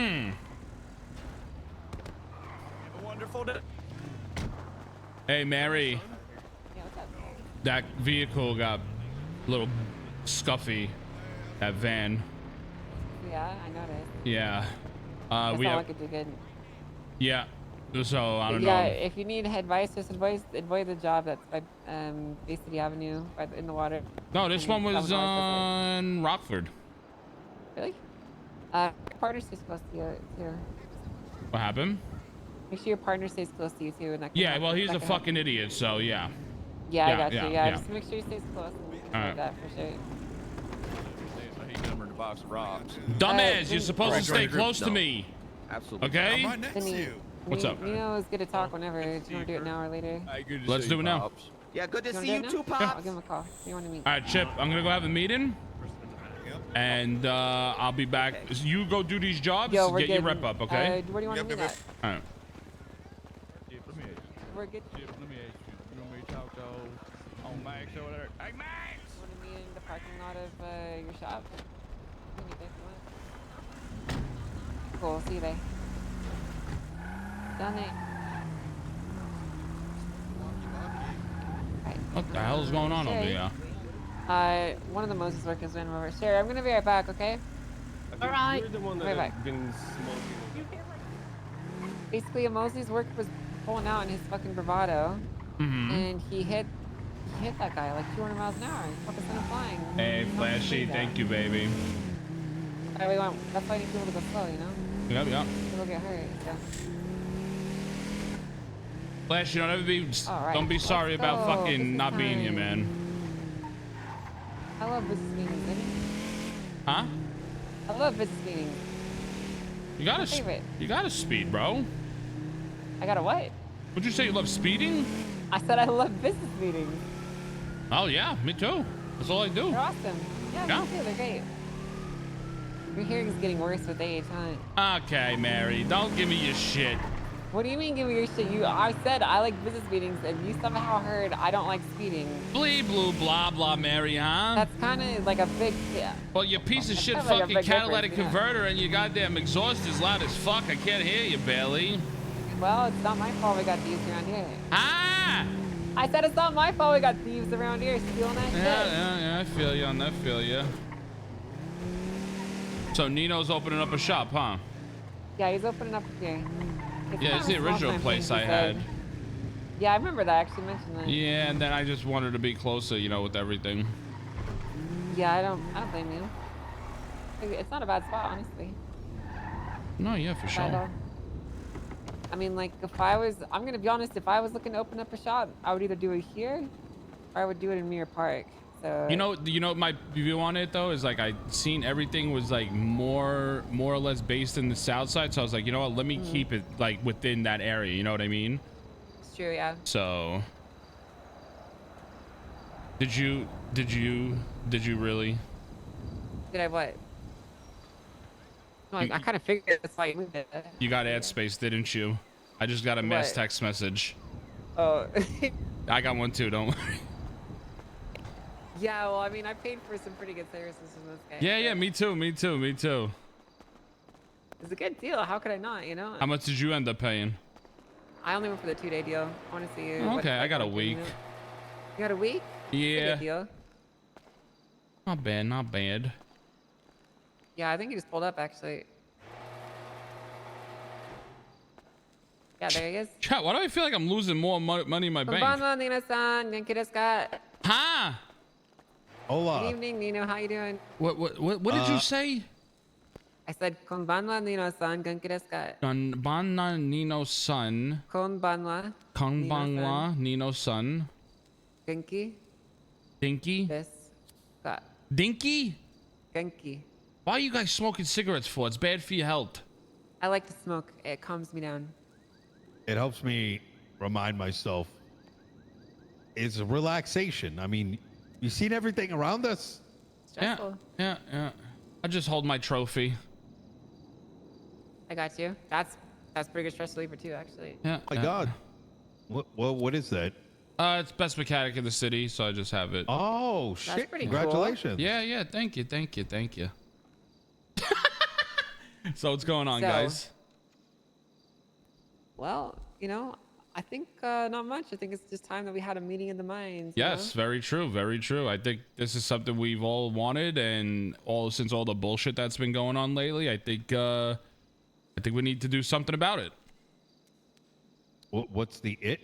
A wonderful day. Hey, Mary. Yeah, what's up? That vehicle got a little scuffy. That van. Yeah, I noticed. Yeah. It's We not have. looking too good. Yeah. So I don't Yeah, know. if you need advice, just avoid the job that's by Bay City Avenue, in the water. No, this one was Someone always does on Rockford. it. Really? Your partner stays close to you too. What happened? Make sure your partner stays close to you too, and that can Yeah. help. Well, he's That a can help. fucking idiot. So yeah. Yeah, I got you. Yeah, Yeah. just make sure he stays close and All like right. that for sure. He numbered a box of rocks. Dumbass, you're Vinny- supposed to stay close to me. Absolutely. Okay. I'm right next to Vinny, you. What's up? Nino is good to talk whenever. Do you want to do it now or later? Hey, good to Let's see do you, it now. Pops. Yeah, good to You wanna see do you it too, now? Pops. I'll give him a call. You want to meet? All right, Chip. I'm gonna go have a meeting, and I'll be back. Okay. You go do these jobs. Yo, we're Get your good. rep up, okay? Where do you want to meet at? All right. Let me ask you. We're good. Let me ask you. You want me to talk to on Max over there? Hey, Max! You want to meet in the parking lot of your shop? You can meet there if you want. Cool. See you there. Down there. Alright. What the hell is going on over Sherry. here? One of the Moses workers ran over. Sherry, I'm gonna be right back, okay? Alright. You're the one Right that back. has been smoking. Basically, a Moses worker was pulling out in his fucking bravado, and he hit that guy like 200 miles an hour. He fucking sent him flying. Hey, Flashy. Thank you, baby. That's why I need people to go slow, you know? Yep, yep. People get hurt. So. Flash, don't ever be. All right, Don't be sorry let's about go. fucking This is not being here, time. man. I love business meetings, Vinny. Huh? I love business meetings. You got My to. favorite. You got to speed, bro. I got a what? Would you say you love speeding? I said I love business meetings. Oh yeah, me too. That's all I do. They're awesome. Yeah, Yeah. me too. They're great. Your hearing's getting worse with age, huh? Okay, Mary. Don't give me your shit. What do you mean give me your shit? I said I like business meetings, and you somehow heard I don't like speeding. Blee blue blah blah, Mary, huh? That's kind of like a big, yeah. Well, your piece of shit kinda like a fucking big catalytic difference, yeah. converter and your goddamn exhaust is loud as fuck. I can't hear you barely. Well, it's not my fault we got thieves around here. Ah! I said it's not my fault we got thieves around here stealing that shit. Yeah, I feel you on that, feel you. So Nino's opening up a shop, huh? Yeah, he's opening up here. Yeah, it's the original place I had. Yeah, I remember that. I actually mentioned that. Yeah, and then I just wanted to be closer, you know, with everything. Yeah, I don't blame you. It's not a bad spot, honestly. No, yeah, for Not at sure. all. I mean, like, I'm gonna be honest, if I was looking to open up a shop, I would either do it here, or I would do it in Mirror Park. So. You know, my view on it though is like I seen everything was like more or less based in the south side, so I was like, you know what, let me keep it like within that area. You know what I mean? It's true, yeah. So, did you really? Did I what? No, I kind of figured that's why you moved it. You got ad space, didn't you? I just got a mass What? text message. Oh. I got one too. Don't worry. Yeah, well, I mean, I paid for some pretty good services from this guy. Yeah, so yeah, me too. It's a good deal. How could I not, you know? How much did you end up paying? I only went for the 2-day deal. I want to see you. Okay, I got a week. You got a week? Yeah. Pretty good deal. Not bad, not bad. Yeah, I think he just pulled up, actually. Yeah, there he is. Chat, why do I feel like I'm losing more money in my bank? Konbanwa, Nino-san. Genki desu ka? Huh? Hola. Good evening, Nino. How you doing? What did you say? I said, Konbanwa, Nino-san. Genki desu ka? Konbanwa Nino-san. Konbanwa. Konbanwa Nino-san. Genki Dinky? desu ka? Dinky? Genki. Why are you guys smoking cigarettes for? It's bad for your health. I like to smoke. It calms me down. It helps me remind myself. It's a relaxation. I mean, you seen everything around us? Stressful. Yeah. I just hold my trophy. I got you. That's pretty good stress reliever too, actually. Yeah. Oh my God. What is that? It's best mechanic in the city, so I just have it. Oh shit! pretty cool. Congratulations. Yeah. Thank you. So what's going on, So- guys? Well, I think not much. I think it's just time that we had a meeting of the minds. Yes, very true, very true. I think this is something we've all wanted, and since all the bullshit that's been going on lately, I think we need to do something about it. What's the it?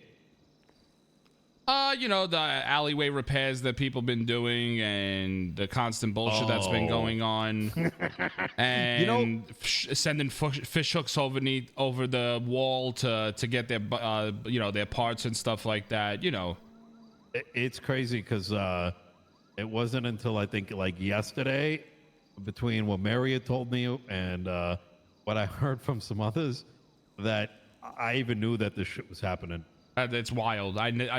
The alleyway repairs that people been doing and the constant bullshit that's been going on, and sending fish hooks over the wall to get their their parts and stuff like that. It's crazy because it wasn't until I think like yesterday, between what Mary had told me and what I heard from some others, that I even knew that this shit was happening. It's wild.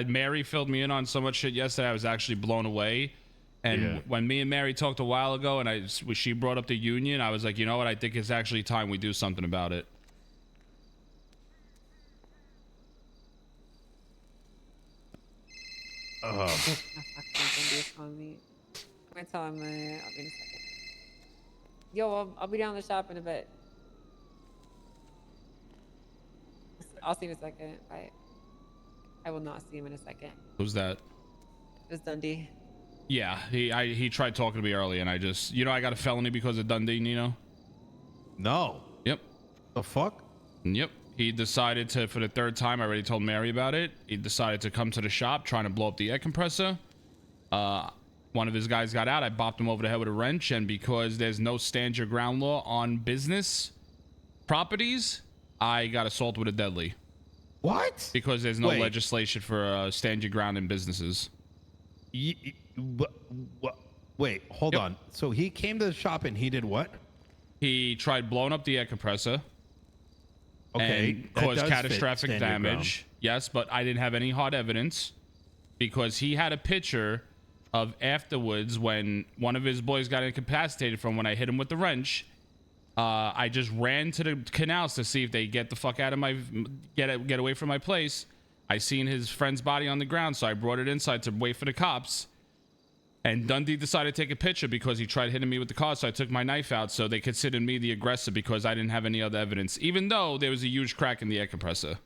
Mary filled me in on so much shit yesterday. I was actually blown away. And when me and Mary talked a while ago, and she brought up the union, I was like, you know what? I think it's actually time we do something about it. I'm gonna tell him I'll be in a second. Yo, I'll be down the shop in a bit. I'll see you in a second. Bye. I will not see him in a second. Who's that? It was Dundee. Yeah, he tried talking to me early, and I just, I got a felony because of Dundee, Nino. No. Yep. The fuck? Yep. He decided to, for the third time, I already told Mary about it. He decided to come to the shop trying to blow up the air compressor. One of his guys got out. I bopped him over the head with a wrench, and because there's no stand your ground law on business properties, I got assault with a deadly. What? Because there's no legislation for stand your ground in businesses. Wait, hold on. So he came to the shop and he did what? He tried blowing up the air compressor. Okay. And caused catastrophic damage. Yes, but I didn't have any hard evidence because he had a picture of afterwards when one of his boys got incapacitated from when I hit him with the wrench. I just ran to the canals to see if they get the fuck out of my get away from my place. I seen his friend's body on the ground, so I brought it inside to wait for the cops. And Dundee decided to take a picture because he tried hitting me with the car, so I took my knife out, so they considered me the aggressor because I didn't have any other evidence, even though there was a huge crack in the air compressor.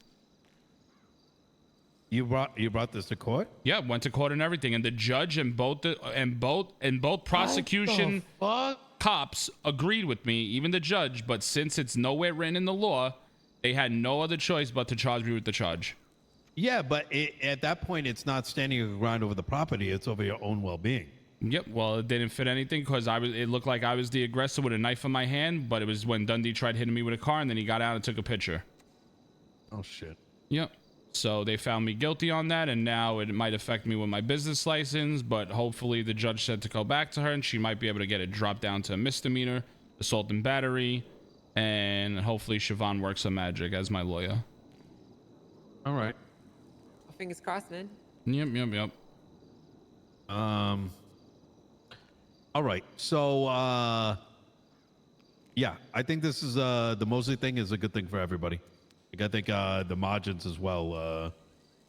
You brought this to court? Yeah, went to court and everything, and the judge and both prosecution cops agreed with me, even the judge. But since it's nowhere written in the law, they had no other choice but to charge me with the charge. Yeah, but at that point, it's not standing your ground over the property; it's over your own well-being. Yep. Well, it didn't fit anything because it looked like I was the aggressor with a knife in my hand, but it was when Dundee tried hitting me with a car, and then he got out and took a picture. Oh shit. Yep. So they found me guilty on that, and now it might affect me with my business license, but hopefully the judge said to go back to her, and she might be able to get it dropped down to a misdemeanor, assault and battery, and hopefully Siobhan works some magic as my lawyer. All right. Fingers crossed, man. Yep. All right. So, yeah, I think this is the Mosley thing is a good thing for everybody. I think the margins as well.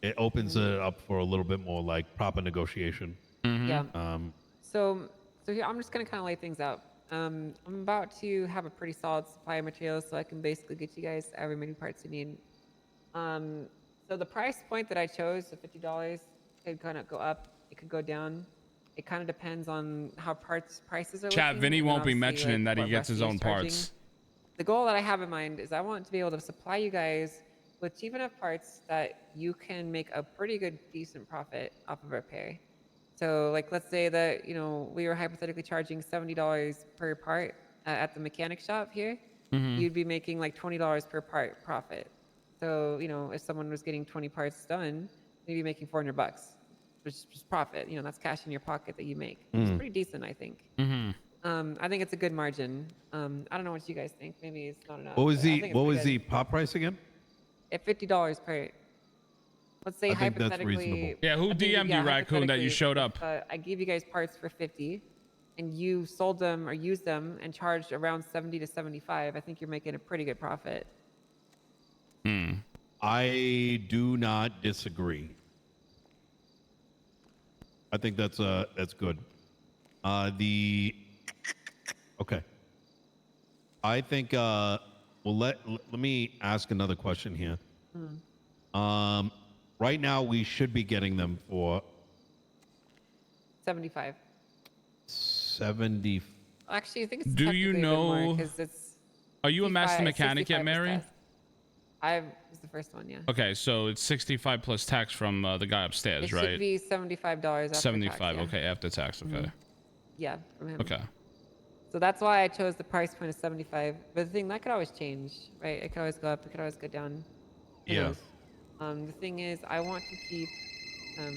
It opens it up for a little bit more like proper negotiation. Yeah. So here I'm just gonna kind of lay things out. I'm about to have a pretty solid supply of materials, so I can basically get you guys every many parts you need. So the price point that I chose, the $50, could kind of go up. It could go down. It kind of depends on how prices are. Chat, looking, Vinny and won't be obviously, mentioning that he what gets his Rusty own is charging. parts. The goal that I have in mind is I want to be able to supply you guys with cheap enough parts that you can make a pretty good, decent profit off of a repair. So, like, let's say that we were hypothetically charging $70 per part at the mechanic shop here. You'd be making like $20 per part profit. So, if someone was getting 20 parts done, you'd be making $400, which is just profit. That's cash in your pocket that you make. It's pretty decent, I think. I think it's a good margin. I don't know what you guys think. Maybe it's not enough. What was the the pop price again? At $50 per. Let's say I think that's hypothetically. reasonable. Yeah, who DM'd you, Raccoon, that you showed up? I gave you guys parts for 50, and you sold them or used them and charged around 70 to 75. I think you're making a pretty good profit. I do not disagree. I think that's good. Okay. I think. Well, let me ask another question here. Right now we should be getting them for 75. 70. Actually, I think it's Do you technically a bit more know? because it's Are you a master 65 mechanic yet, 65 Mary? test. I was the first one, yeah. Okay, so it's 65 plus tax from the guy It upstairs, should right? be $75 after 75. tax, yeah. Okay, after tax. Okay. Yeah, from him. Okay. So that's why I chose the price point of 75. But the thing that could always change, right? It could always go up. It could always go down. Who Yeah. knows? The thing is, I want to keep. I want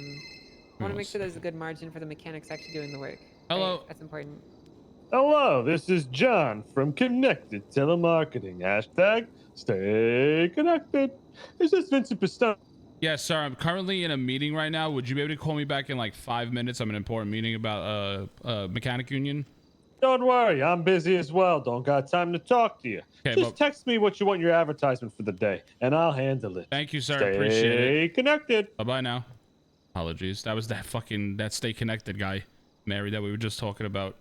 to make Let's sure there's a good margin for the mechanics actually doing the work. Hello. Right? That's important. Hello, this is John from Connected Telemarketing. Hashtag stay connected. Is this Vincent Pistone? Yes, sir. I'm currently in a meeting right now. Would you be able to call me back in like 5 minutes? I'm in an important meeting about mechanic union. Don't worry, I'm busy as well. Don't got time to talk to you. Okay, Just but text me what you want your advertisement for the day, and I'll handle it. thank you, sir. Stay Appreciate it. connected. Bye bye now. Apologies. That was that stay connected guy, Mary, that we were just talking about.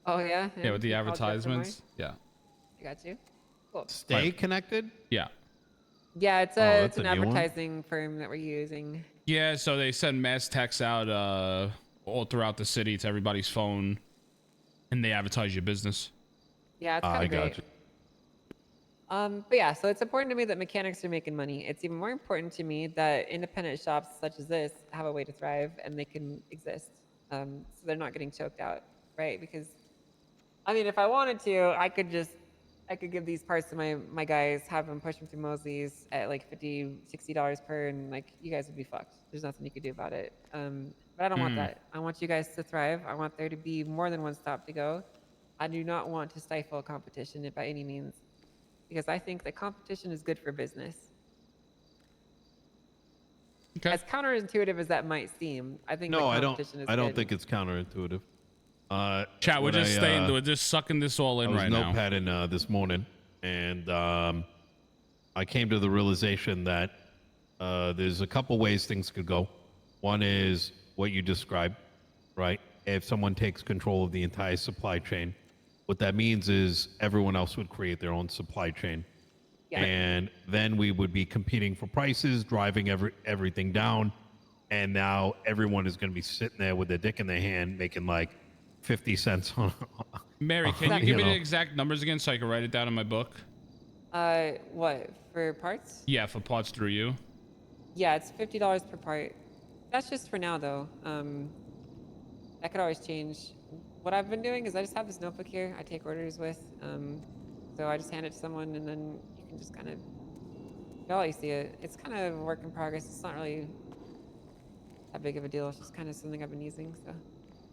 Oh yeah. Yeah, with the He called you up for advertisements. Yeah. I got you. Cool. Stay connected. Yeah. Yeah, it's that's an a new one? advertising firm that we're using. Yeah, so they send mass texts out all throughout the city to everybody's phone, and they advertise your business. Yeah, it's kind I of great. got you. But yeah, so it's important to me that mechanics are making money. It's even more important to me that independent shops such as this have a way to thrive and they can exist. So they're not getting choked out, right? Because I mean, if I wanted to, I could give these parts to my guys, have them push them through Mosley's at like $50-$60 per, and like you guys would be fucked. There's nothing you could do about it. But I don't want that. I want you guys to thrive. I want there to be more than one stop to go. I do not want to stifle competition by any means, because I think that competition is good for business. Okay. As counterintuitive as that might seem, I think No, that I competition don't. I don't good. think it's counterintuitive. Chat, we're just we're just sucking this all in I was right now. notepadding this morning, and I came to the realization that there's a couple ways things could go. One is what you described, right? If someone takes control of the entire supply chain, what that means is everyone else would create their own supply chain. Yeah. And then we would be competing for prices, driving everything down. And now everyone is going to be sitting there with their dick in their hand, making like 50 cents on. Mary, can you you give me know. the exact numbers again so I can write it down in my book? What for parts? Yeah, for parts through you. Yeah, it's $50 per part. That's just for now, though. That could always change. What I've been doing is I just have this notebook here I take orders with. So I just hand it to someone, and then you can just kind of, you'll always see it. It's kind of a work in progress. It's not really that big of a deal. It's just kind of something I've been using. So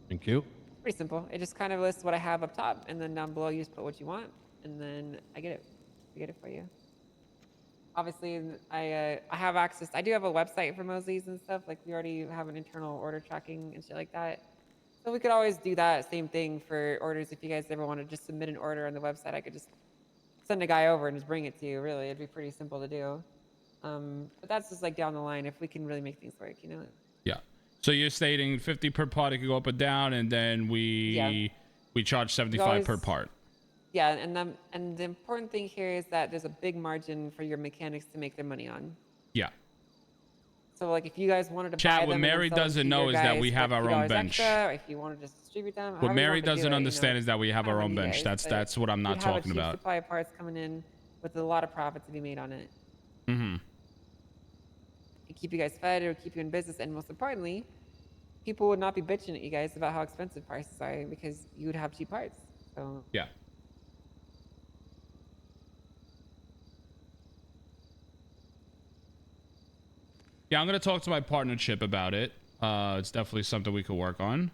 Thank you. pretty simple. It just kind of lists what I have up top, and then down below you just put what you want, and then I get it for you. Obviously, I have access. I do have a website for Mosley's and stuff. Like we already have an internal order tracking and shit like that. So we could always do that same thing for orders. If you guys ever want to just submit an order on the website, I could just send a guy over and just bring it to you. Really, it'd be pretty simple to do. But that's just like down the line if we can really make things work, you know. Yeah. So you're stating 50 per part, it could go up or down, and then we charge 75 per part. Yeah, and the important thing here is that there's a big margin for your mechanics to make their money on. Yeah. So like if you guys wanted to Chat, buy what them and then Mary sell them doesn't to know your is that guys we for have our own $50 bench. extra, or if you want to just distribute them, What however you Mary want to do doesn't it, understand is that we have our kind of own up to you bench. guys, That's what I'm not you'd have talking a cheap about. supply of parts coming in with a lot of profit to be made on it. Mm-hmm. It keep you guys fed, or keep you in business, and most importantly, people would not be bitching at you guys about how expensive prices are because you would have cheap parts. So Yeah. Yeah, I'm gonna talk to my partnership about it. It's definitely something we could work on.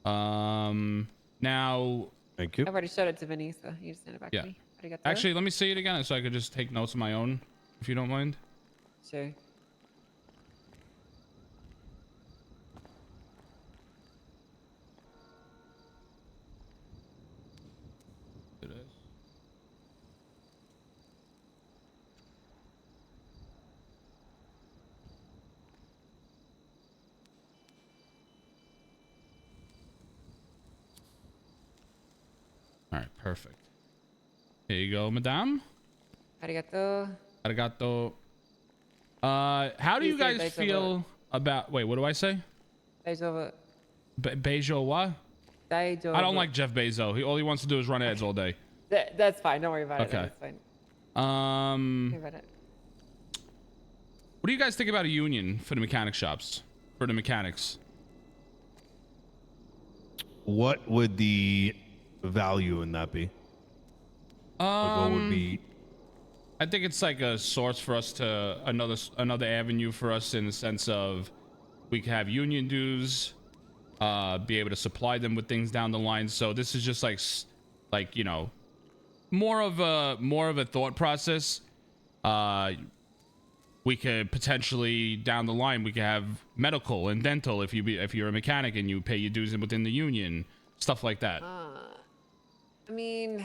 Now, Thank you. I've already showed it to Vinny, so you just send it back yeah. to me. Arigato. Actually, let me see it again so I could just take notes of my own, if you don't mind. Sure. It is. All right, perfect. Here you go, madame. Arigato. Arigato. How do you Please say guys daijoubu. feel about? Wait, what do I say? Daijoubu. Bezo what? Daijoubu. I don't like Jeff Bezos. All he wants to do is run ads all day. That's fine. Don't worry about it. Okay. That's fine. Um, Don't worry about it. what do you guys think about a union for the mechanic shops? For the mechanics? What would the value in that be? Like, what would be? I think it's like a source for us to another avenue for us in the sense of we can have union dues, be able to supply them with things down the line. So this is just like you know, more of a thought process. We could potentially down the line we could have medical and dental if you're a mechanic and you pay your dues within the union, stuff like that. I mean,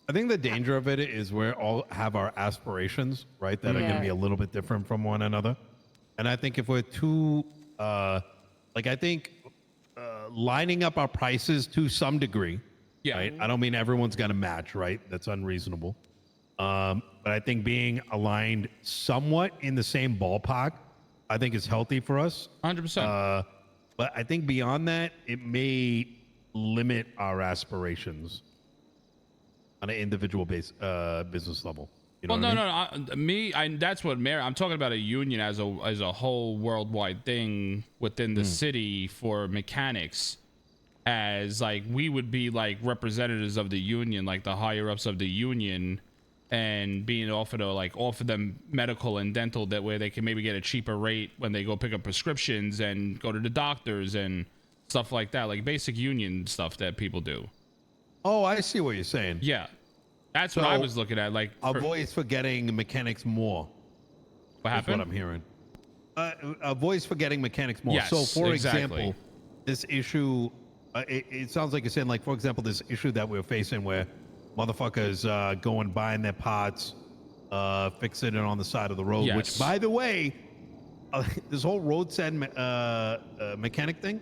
I think the danger of it is we all have our aspirations, right? That are going to be a little bit different from one another. And I think if we're too, like, I think lining up our prices to some degree, Yeah. right? I don't mean everyone's going to match, right? That's unreasonable. But I think being aligned somewhat in the same ballpark, I think is healthy for us. 100%. But I think beyond that, it may limit our aspirations on an individual business level. You know Well, what I mean? no. That's what Mary. I'm talking about a union as a whole worldwide thing within the city for mechanics, as like we would be like representatives of the union, like the higher ups of the union, and being offered to like offer them medical and dental that way they can maybe get a cheaper rate when they go pick up prescriptions and go to the doctors and stuff like that, like basic union stuff that people do. Oh, I see what you're saying. Yeah, that's what I So, was looking at. Like, A voice for getting mechanics more. what That's happened? what I'm hearing. A voice for getting mechanics more. Yes, so, for exactly. example, this issue, it sounds like you're saying, like, for example, this issue that we're facing where motherfuckers go and buying their parts, fixing it on the side of the road, Yes. which, by the way, this whole roadside mechanic thing,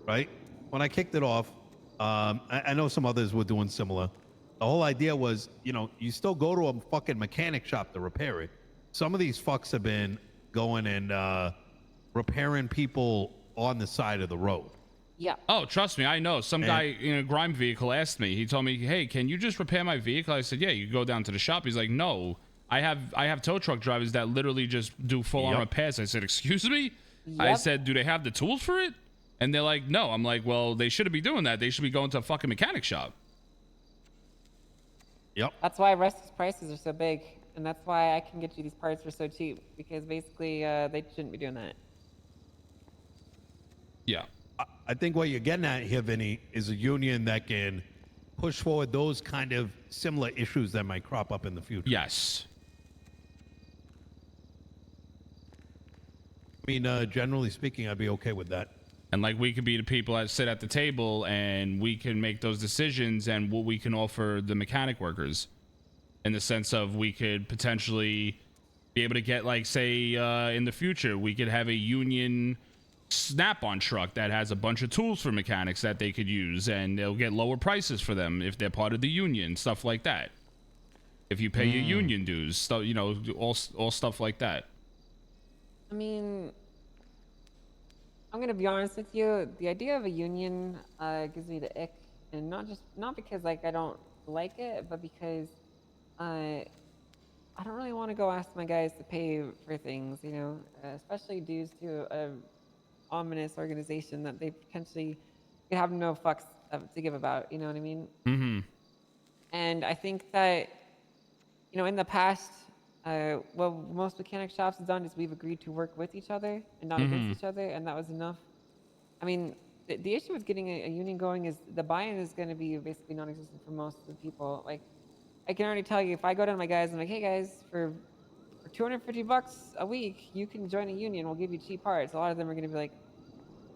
right? When I kicked it off, I know some others were doing similar. The whole idea was, you know, you still go to a fucking mechanic shop to repair it. Some of these fucks have been going and repairing people on the side of the road. yeah. Oh, trust me, I know. Some guy in a grime vehicle asked me. He told me, "Hey, can you just repair my vehicle?" I said, "Yeah, you go down to the shop." He's like, "No, I have tow truck drivers that literally just do full-on Yep. repairs." I said, "Excuse me?" I Yep. said, "Do they have the tools for it?" And they're like, "No." I'm like, "Well, they shouldn't be doing that. They should be going to a fucking mechanic shop." Yep. That's why Rusty's prices are so big, and that's why I can get you these parts for so cheap, because basically they shouldn't be doing that. Yeah. I think what you're getting at here, Vinny, is a union that can push forward those kind of similar issues that might crop up in the future. Yes. I mean, generally speaking, I'd be okay with that. And like we could be the people that sit at the table and we can make those decisions and what we can offer the mechanic workers in the sense of we could potentially be able to get like say in the future we could have a union snap-on truck that has a bunch of tools for mechanics that they could use and they'll get lower prices for them if they're part of the union, stuff like that. If you pay your union dues, so, you know, all stuff like that. I mean, I'm gonna be honest with you. The idea of a union gives me the ick, and not because like I don't like it, but because I don't really want to go ask my guys to pay for things, you know, especially dues to a ominous organization that they potentially could have no fucks to give about. You know what I mean? Mm-hmm. And I think that, you know, in the past, what most mechanic shops have done is we've agreed to work with each other and not against each other, and that was enough. I mean, the issue with getting a union going is the buy-in is going to be basically non-existent for most of the people. Like, I can already tell you, if I go to my guys, I'm like, hey guys, for $250 a week, you can join a union. We'll give you cheap parts. A lot of them are going to be like,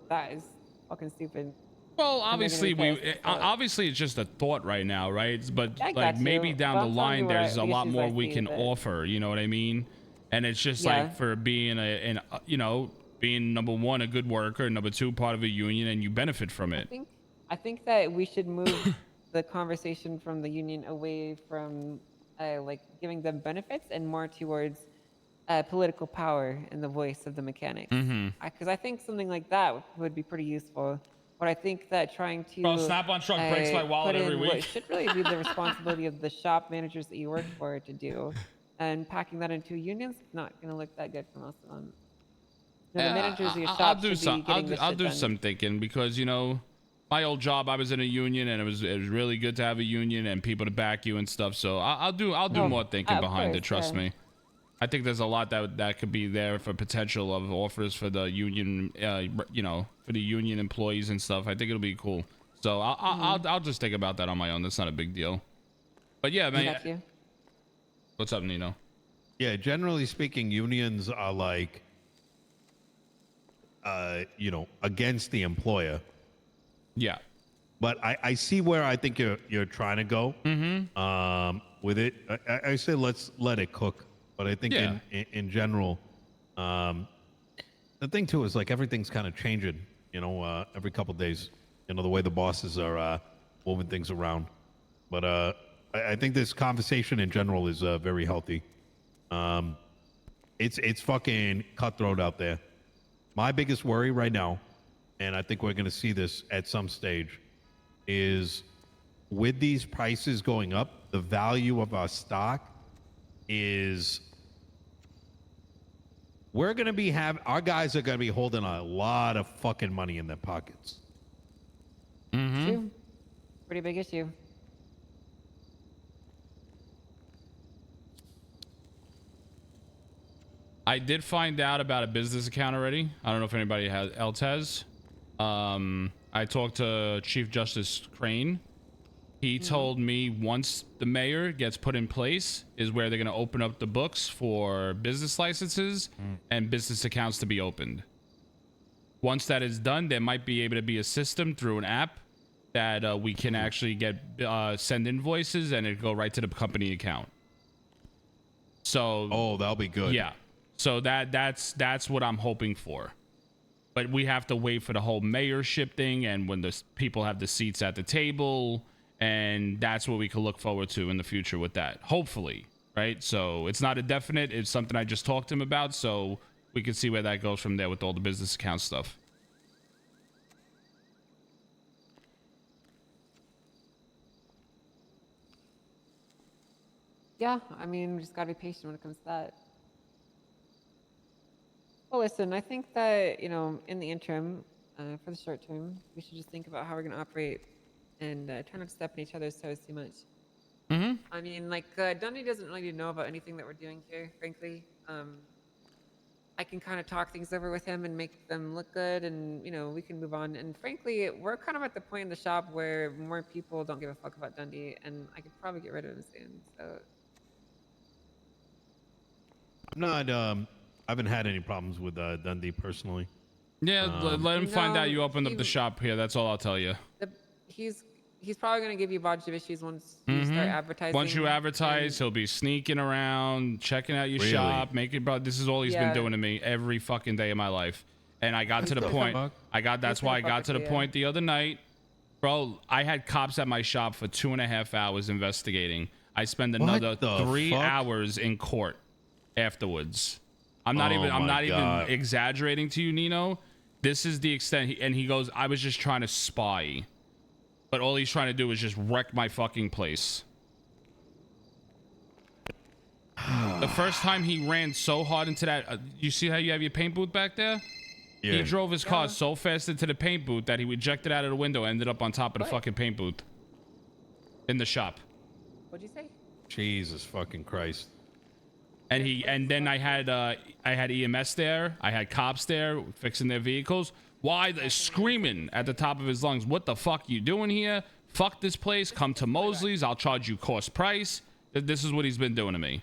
that is fucking stupid. Well, And they're gonna obviously, be pissed, so- obviously it's just a thought right now, right? But I like got you, maybe down but the I'm telling you line, what there's a the lot issues more I we see can with it. offer. You know what I mean? And it's just Yeah. like for being you know, being number one a good worker, number two part of a union, and you benefit from it. I think that we should move the conversation from the union away from like giving them benefits and more towards political power and the voice of the mechanics. Because I think something like that would be pretty useful. But I think that trying to Bro, Snap-on truck breaks my wallet put every in what week. should really be the responsibility of the shop managers that you work for to do, and packing that into unions, not going to look that good for most of them. You know, the managers of your I'll shop do should some. be getting this I'll shit do done. some thinking because my old job I was in a union and it was really good to have a union and people to back you and stuff. So I'll do more thinking of behind it. course, Trust yeah. me. I think there's a lot that could be there for potential of offers for the union, for the union employees and stuff. I think it'll be cool. So I'll just think about that on my own. That's not a big deal. But yeah, man. Got you. What's up, Nino? Yeah, generally speaking, unions are like, against the employer. Yeah. But I see where I think you're trying to go. With it, I say let's let it cook. But I think Yeah. in general, the thing too is like everything's kind of changing. Every couple days. The way the bosses are moving things around. But I think this conversation in general is very healthy. It's fucking cutthroat out there. My biggest worry right now, and I think we're going to see this at some stage, is with these prices going up, the value of our stock is our guys are going to be holding a lot of fucking money in their pockets. True. Pretty big issue. I did find out about a business account already. I don't know if anybody else has. I talked to Chief Justice Crane. He told me once the mayor gets put in place is where they're going to open up the books for business licenses and business accounts to be opened. Once that is done, there might be able to be a system through an app that we can actually get send invoices and it go right to the company account. So that'll be good. Yeah. So that's what I'm hoping for. But we have to wait for the whole mayorship thing and when the people have the seats at the table, and that's what we can look forward to in the future with that. Hopefully, right? So it's not a definite. It's something I just talked to him about, so we can see where that goes from there with all the business account stuff. Yeah, I mean, we just gotta be patient when it comes to that. Well, listen, I think that, in the interim, for the short term, we should just think about how we're going to operate and try not to step on each other's toes too much. I mean, like, Dundee doesn't really know about anything that we're doing here, frankly. I can kind of talk things over with him and make them look good, and, we can move on. And frankly, we're kind of at the point in the shop where more people don't give a fuck about Dundee, and I could probably get rid of him soon, so... I haven't had any problems with Dundee personally. Yeah, let him find out you opened up the he- shop here. That's all I'll tell you. He's probably going to give you a bunch of issues once you start advertising. Once you advertise, and- he'll be sneaking around, checking out your shop, making. Bro, this is all he's been Yeah. doing to me every fucking day of my life. And I got to the point. That's why I got to the point the other night, bro. I had cops at my shop for 2.5 hours investigating. I spent another 3 hours in court afterwards. I'm not even exaggerating to you, Nino. This is the extent. He goes, I was just trying to spy. But all he's trying to do is just wreck my fucking place. The first time he ran so hard into that... you see how you have your paint booth back there? Yeah. He drove his car so fast into the paint booth that he ejected out of the window and ended up on top of the fucking paint booth. In the shop. What'd you say? Jesus fucking Christ. And then I had EMS there. I had cops there fixing their vehicles. Why they're screaming at the top of his lungs, what the fuck you doing here? Fuck this place. Come to Mosley's. I'll charge you cost price. This is what he's been doing to me.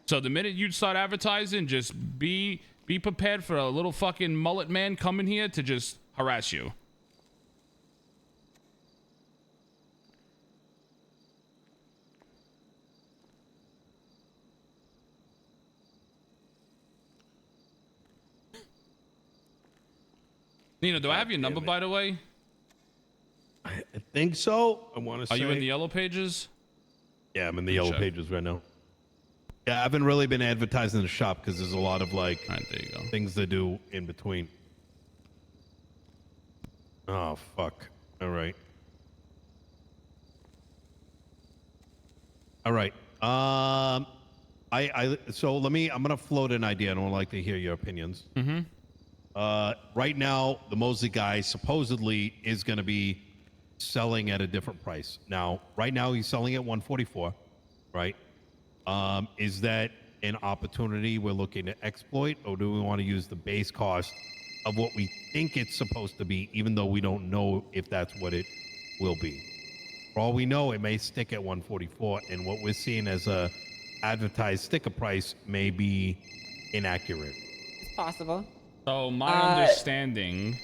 So the minute you start advertising, just be prepared for a little fucking mullet man coming here to just harass you. Nino, do I have your number, by the way? I think so. I want to say. Are you in the yellow pages? Yeah, I'm in the Let me yellow check. pages right now. Yeah, I haven't really been advertising the shop because there's a lot of like All right, there you go. things to do in between. Oh fuck! All right. All right. So I'm gonna float an idea, and I would like to hear your opinions. Mm-hmm. Right now, the Mosley guy supposedly is gonna be selling at a different price. Now, right now he's selling at 144, right? Is that an opportunity we're looking to exploit, or do we want to use the base cost of what we think it's supposed to be, even though we don't know if that's what it will be? For all we know, it may stick at 144, and what we're seeing as a advertised sticker price may be inaccurate. It's possible. So my understanding,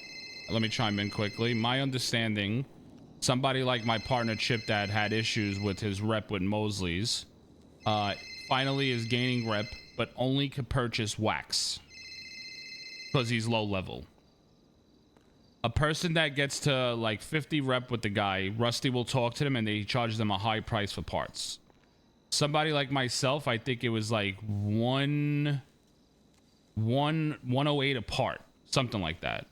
let me chime in quickly. My understanding, somebody like my partner Chip that had issues with his rep with Mosley's, finally is gaining rep, but only could purchase wax because he's low level. A person that gets to like 50 rep with the guy, Rusty will talk to them and they charge them a high price for parts. Somebody like myself, I think it was like 108 a part, something like that.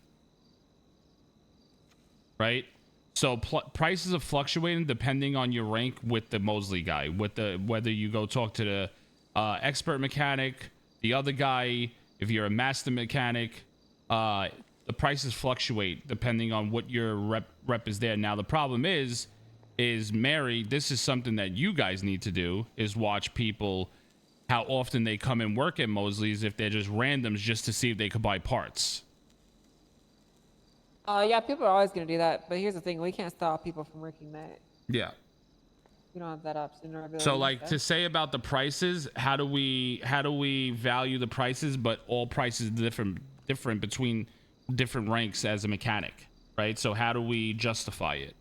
Right? So prices are fluctuating depending on your rank with the Mosley guy, with the whether you go talk to the expert mechanic, the other guy, if you're a master mechanic, the prices fluctuate depending on what your rep is there. Now the problem is Mary, this is something that you guys need to do, is watch people, how often they come and work at Mosley's, if they're just randoms, just to see if they could buy parts. Yeah, people are always going to do that. But here's the thing. We can't stop people from working that. Yeah. We don't have that option. Or ability So like to say about the prices, how do we value the prices, but all prices different between different ranks as a mechanic, right? So how do we justify it?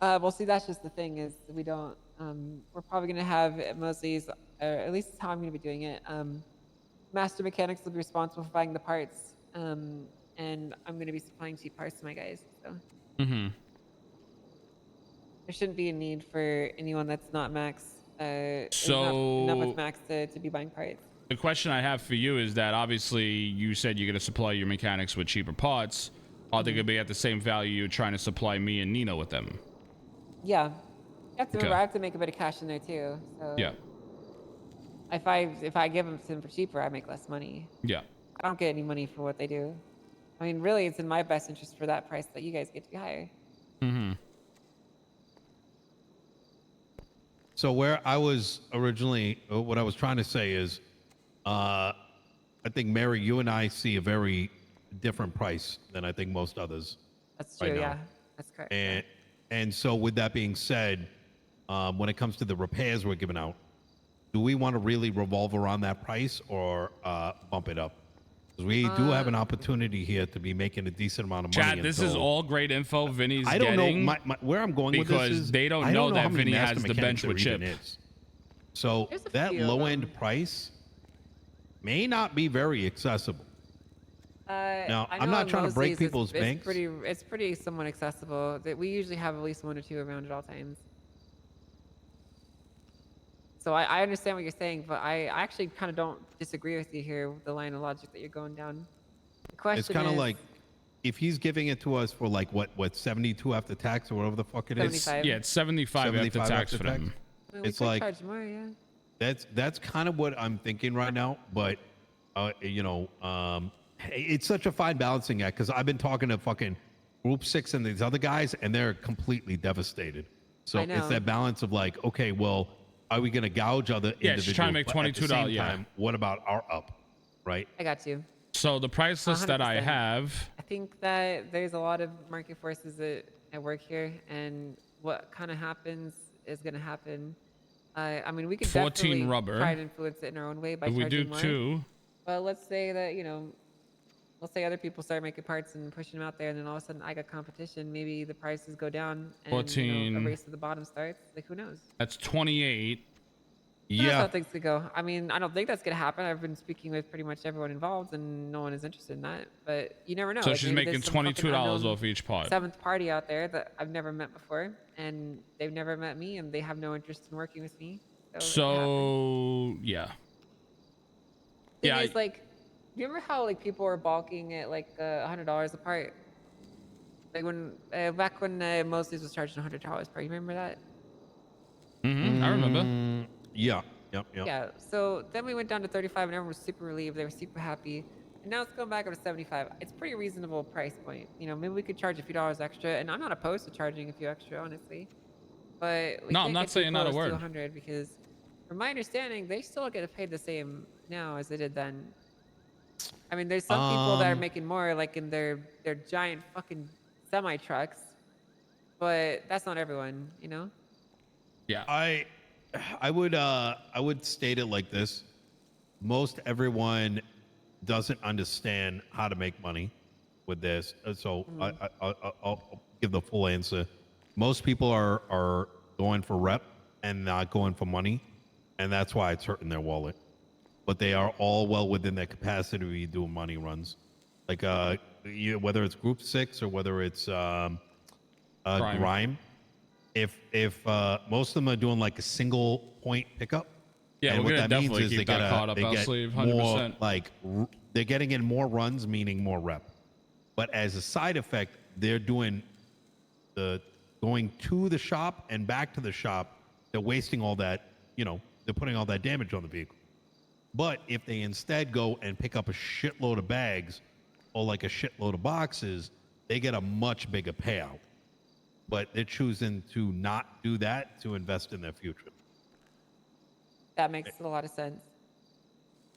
Well, see, that's just the thing is we don't. We're probably going to have Mosley's, at least that's how I'm going to be doing it. Master mechanics will be responsible for buying the parts, and I'm going to be supplying cheap parts to my guys. So Mm-hmm. there shouldn't be a need for anyone that's not max. So not enough max to be buying parts. the question I have for you is that obviously you said you're going to supply your mechanics with cheaper parts. Are they going to be at the same value you're trying to supply me and Nino with them? Yeah, you have to remember, Okay. I have to make a bit of cash in there too. So Yeah. if I give them to them for cheaper, I make less money. Yeah. I don't get any money for what they do. I mean, really, it's in my best interest for that price that you guys get to be higher. Mm-hmm. So where I was originally, what I was trying to say is, I think Mary, you and I see a very different price than I think most others. That's Right true. now. Yeah, that's correct. And so with that being said, when it comes to the repairs we're giving out, do we want to really revolve around that price or bump it up? Because we do have an opportunity here to be making a decent amount of money. Chad, this is all great info Vinny's I don't getting. know where I'm going with this because is they don't I know that how many Vinny master has the mechanics bench with there even Chip. is. So There's a that few of low end them. price may not be very accessible. Now, I I'm know not at trying to break Mosley's people's banks. It's pretty somewhat accessible. That we usually have at least one or two around at all times. So I understand what you're saying, but I actually kind of don't disagree with you here with the line of logic that you're going down. The question It's kind of is like if he's giving it to us for like what 72 after tax or whatever the fuck it is. 75. Yeah, it's 75 after 75 tax after for tax? them. Well, we it's could like- charge more, yeah. That's kind of what I'm thinking right now, but it's such a fine balancing act because I've been talking to fucking Group 6 and these other guys, and they're completely devastated. So I it's know. that balance of like, okay, well, are we going to gouge other Yeah, individuals? she's trying to make but at the $22, same yeah. time, what about our up, right? I got you. So the price list that I 100%. have, I think that there's a lot of market forces at work here, and what kind of happens is going to happen. I mean, we could 14 definitely rubber. try to influence it in our own way by if we charging do more. 2, But let's say that, let's say other people start making parts and pushing them out there, and then all of a sudden I got competition. Maybe the prices go down and 14. a race to the bottom starts. Like, who knows? that's 28. That's Yeah. how things could go. I mean, I don't think that's gonna happen. I've been speaking with pretty much everyone involved, and no one is interested in that. But you never know. So Like, she's maybe making there's some fucking $22 unknown off each pod. seventh party out there that I've never met before, and they've never met me, and they have no interest in working with me. So it could happen. So yeah. Thing Yeah. is, like, do you remember how like people were balking at like $100 a part? Like when back when Mosley's was charging $100 per. You remember that? I remember. Yeah. Yep. Yeah. So then we went down to 35, and everyone was super relieved. They were super happy. And now it's going back up to 75. It's a pretty reasonable price point. You know, maybe we could charge a few dollars extra, and I'm not opposed to charging a few extra, honestly. But we No, can't I'm not get too saying not a close to word. 100 because, from my understanding, they still get paid the same now as they did then. I mean, there's some people that are making more, like in their giant fucking semi trucks, but that's not everyone, you know. Yeah. I would state it like this: most everyone doesn't understand how to make money with this, so I'll give the full answer. Most people are going for rep and not going for money, and that's why it's hurting their wallet. But they are all well within their capacity to be doing money runs, like whether it's Group 6 or whether it's Grime. If most of them are doing like a single point pickup, Yeah, and we're what gonna that means definitely is keep that caught up they our get sleeve, more 100%. like they're getting in more runs, meaning more rep. But as a side effect, they're doing the going to the shop and back to the shop. They're wasting all that, they're putting all that damage on the vehicle. But if they instead go and pick up a shitload of bags or like a shitload of boxes, they get a much bigger payout. But they're choosing to not do that to invest in their future. That makes a lot of sense.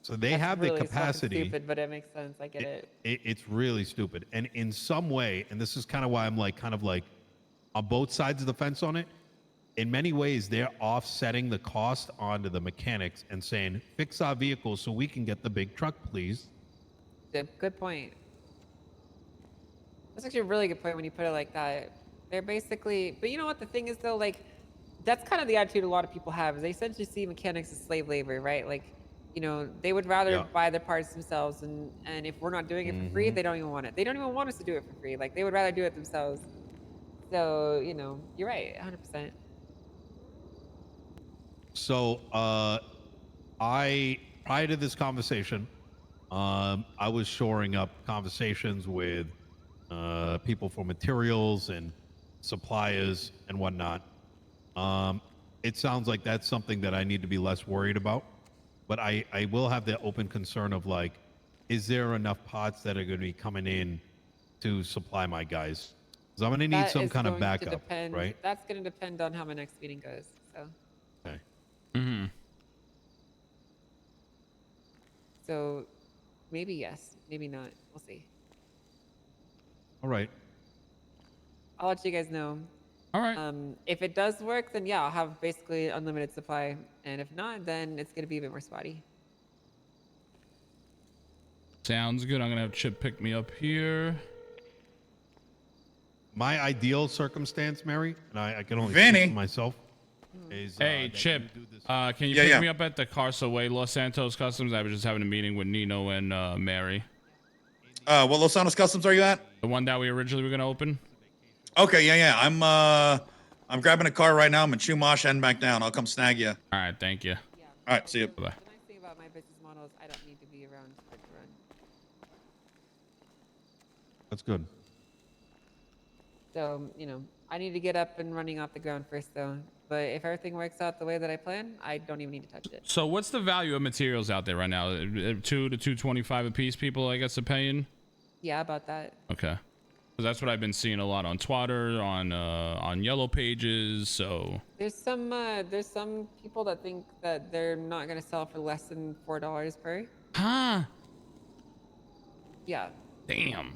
So they That's have really the fucking capacity. stupid, but it makes sense. I get it. It's really stupid. And in some way, and this is kind of why I'm like kind of like on both sides of the fence on it, in many ways, they're offsetting the cost onto the mechanics and saying, fix our vehicles so we can get the big truck, please. Good point. That's actually a really good point when you put it like that. They're basically, but you know what the thing is though, like that's kind of the attitude a lot of people have is they essentially see mechanics as slave labor, right? Like, you know, they would rather buy the parts themselves, and if we're not doing it for free, they don't even want it. They don't even want us to do it for free. Like they would rather do it themselves. So, you know, you're right, 100%. So, prior to this conversation, I was shoring up conversations with people for materials and suppliers and whatnot. It sounds like that's something that I need to be less worried about. But I will have the open concern of like, is there enough pots that are going to be coming in to supply my guys? Because I'm going to need some kind of backup, right? That's going to depend on how my next meeting goes. So. Okay. Mm-hmm. So, maybe yes, maybe not. We'll see. All right. I'll let you guys know. All right. If it does work, then yeah, I'll have basically unlimited supply. And if not, then it's going to be a bit more spotty. Sounds good. I'm gonna have Chip pick me up here. My ideal circumstance, Mary, and I can only Vinny. speak for myself. Is, Hey, that Chip. you do this- Can you Yeah, pick yeah. me up at the Carso Way, Los Santos Customs? I was just having a meeting with Nino and Mary. What Los Santos Customs are you at? The one that we originally were gonna open. Okay, yeah. I'm grabbing a car right now. I'm in Chumash heading back down. I'll come snag you. All right. Thank you. Yeah. All right, see you. Bye-bye. The nice thing about my business model is I don't need to be around for it to run. That's good. So, you know, I need to get up and running off the ground first, though. But if everything works out the way that I plan, I don't even need to touch it. So, what's the value of materials out there right now? 2 to 225 a piece. People, I guess, are paying. Yeah, about that. Okay. Because that's what I've been seeing a lot on Twitter, on Yellow Pages. So. There's some people that think that they're not gonna sell for less than $4 per. Huh. Yeah. Damn.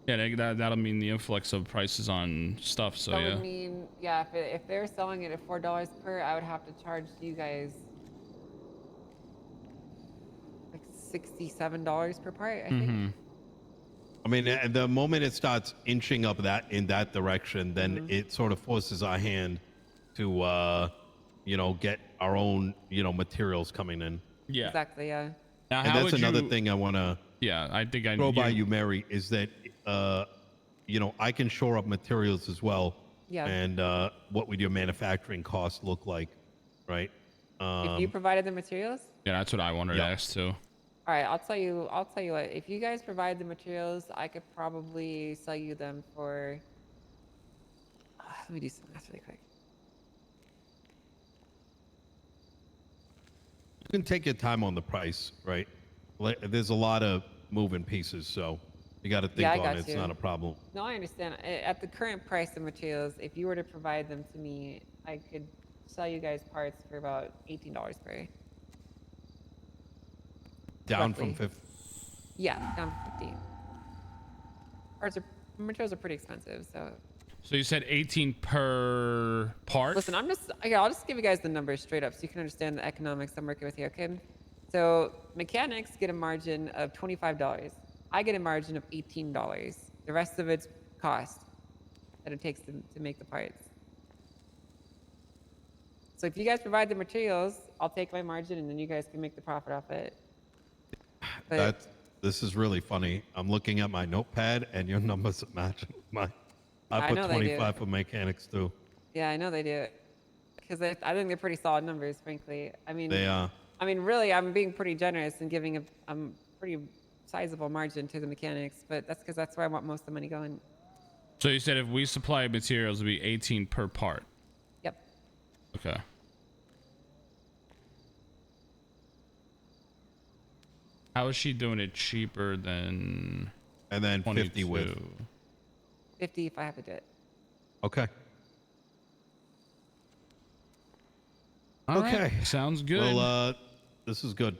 Yeah, that'll mean the influx of prices on stuff. So That yeah. would mean, yeah, if they're selling it at $4 per, I would have to charge you guys like $67 per part, I think. I mean, at the moment it starts inching up in that direction, then it sort of forces our hand to get our own, materials coming in. Yeah. Exactly. Yeah. Now, And how that's would another you, thing I want to Yeah, I think I throw by you, Mary, is that, I can shore up materials as well. Yeah. And what would your manufacturing costs look like, right? If you provided the materials. Yeah, that's what I wanted to Yeah. ask too. All right, I'll tell you what. If you guys provide the materials, I could probably sell you them for. Let me do some math really quick. You can take your time on the price, right? There's a lot of moving pieces, so you got to think Yeah, I on got it. It's you. not a problem. No, I understand. At the current price of materials, if you were to provide them to me, I could sell you guys parts for about $18 per. Down from Roughly. 50. Yeah, down to 50. Materials are pretty expensive, so. So you said 18 per part? Listen, I'll just give you guys the numbers straight up so you can understand the economics I'm working with here, okay? So mechanics get a margin of $25. I get a margin of $18. The rest of it's cost that it takes to make the parts. So if you guys provide the materials, I'll take my margin and then you guys can make the profit off it. But This is really funny. I'm looking at my notepad and your numbers are matching mine. I I put know they do. 25 for mechanics too. yeah, I know they do. Because I think they're pretty solid numbers, frankly. I mean, They are. really, I'm being pretty generous and giving a pretty sizable margin to the mechanics, but that's because that's where I want most of the money going. So you said if we supply materials, it'd be 18 per part. Yep. Okay. How is she doing it cheaper than And then 50 22? with. 50 if I have to do it. Okay. All right, Okay. sounds good. Well, this is good.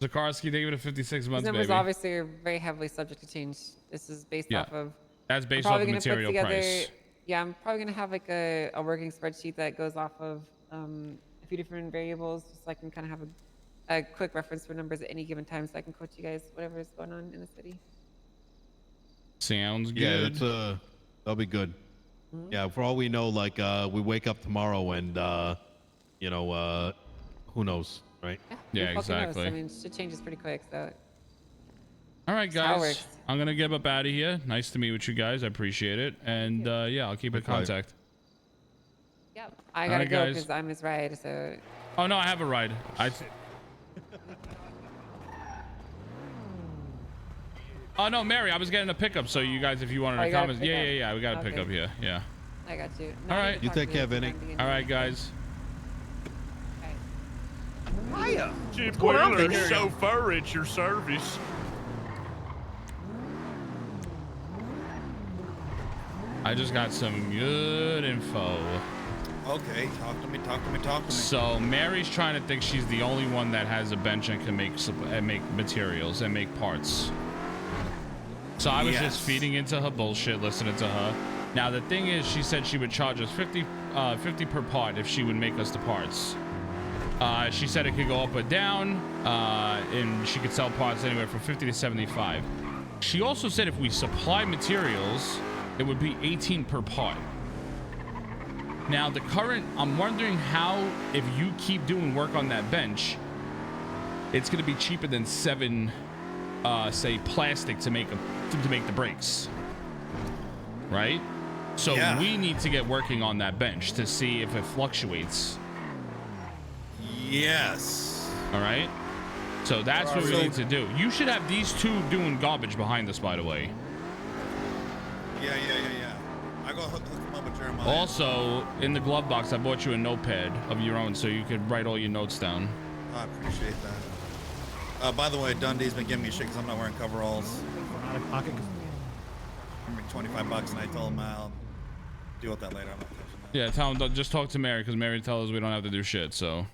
Zakarsky, they give it a 56 These months, numbers baby. obviously are very heavily subject to change. This is based Yeah. off of. That's I'm based off probably the gonna put material together. price. Yeah, I'm probably gonna have like a working spreadsheet that goes off of a few different variables, just so I can kind of have a quick reference for numbers at any given time, so I can coach you guys whatever is going on in the city. Sounds good. Yeah, that'll be good. Mm-hmm. Yeah, for all we know, like we wake up tomorrow and who knows, right? Yeah, who fucking knows? exactly. I mean, shit changes pretty quick, so. All right, how it guys. works. I'm gonna get up out of here. Nice to meet with you guys. I appreciate it. And yeah, I'll keep in Okay. contact. Yep. I All gotta right, go guys. because I'm his ride, so. Oh no, I have a ride. Oh no, Mary, I was getting a pickup. So you guys, if you wanted Oh, to you got a comment, yeah, pickup? we got a Okay. pickup here. Yeah. I got you. All I right. need to You talk take to care, you Vinny. sometime All right, again. guys. Okay. Chip going on, Wheeler, Vinny? chauffeur at your service. I just got some good info. Okay, talk to me. So Mary's trying to think she's the only one that has a bench and can make materials and make parts. So I was just feeding into her bullshit, listening to her. Now the thing is, she said she would charge us 50 per part if she would make us the parts. She said it could go up or down, and she could sell parts anywhere from 50 to 75. She also said if we supply materials, it would be 18 per part. Now I'm wondering how, if you keep doing work on that bench, it's going to be cheaper than 7, say, plastic to make the brakes, right? So we need to get working on that bench to see if it fluctuates. Yes. All right. So that's what we need to do. You should have these two doing garbage behind us, by the way. Yeah. I go hook them up with Jeremiah. Also, in the glove box, I bought you a notepad of your own so you could write all your notes down. I appreciate that. By the way, Dundee's been giving me shit because I'm not wearing coveralls. Out of pocket. Give me $25 and I told him I'll deal with that later. I'm not touching that. Yeah, tell him, just talk to Mary, because Mary tells us we don't have to do shit, so.